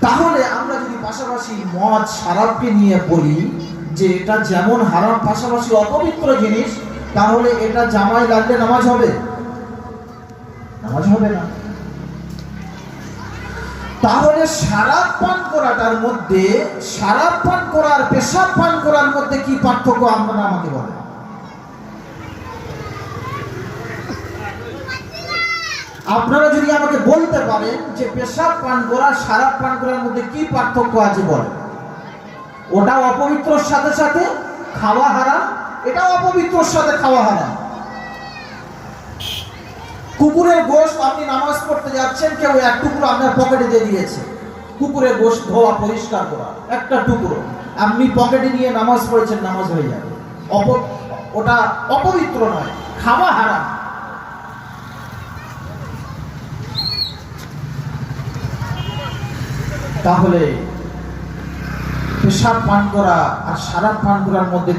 তাহলে আমরা যদি পাশাপাশি মদ শরাবকে নিয়ে বলি যে এটা যেমন হারাম পাশাপাশি অপবিত্র জিনিস, তাহলে এটা জামাই লাগলে নামাজ হবে? নামাজ হবে না। তাহলে শরাব পান করাটার মধ্যে, শরাব পান করার পেশাব পান করার মধ্যে কি পার্থক্য আপনারা আমাকে বলেন? আপনারা যদি আমাকে বলতে পারেন যে পেশাব পান করা শরাব পান করার মধ্যে কি পার্থক্য আছে বলেন। ওটা অপবিত্রর সাথে সাথে খাওয়া হারাম, এটা অপবিত্রর সাথে খাওয়া হারাম। কুকুরের গোশত আপনি নামাজ পড়তে যাচ্ছেন, কেউ এক টুকরো আপনার পকেটে দিয়ে দিয়েছে, কুকুরের গোশত ধোয়া পরিষ্কার করা একটা টুকরো আপনি পকেটে নিয়ে নামাজ পড়েছেন, নামাজ হয়ে যাবে। ওটা অপবিত্র নয়, খাওয়া হারাম। তাহলে পেশাব পান করা আর শরাব পান করার মধ্যে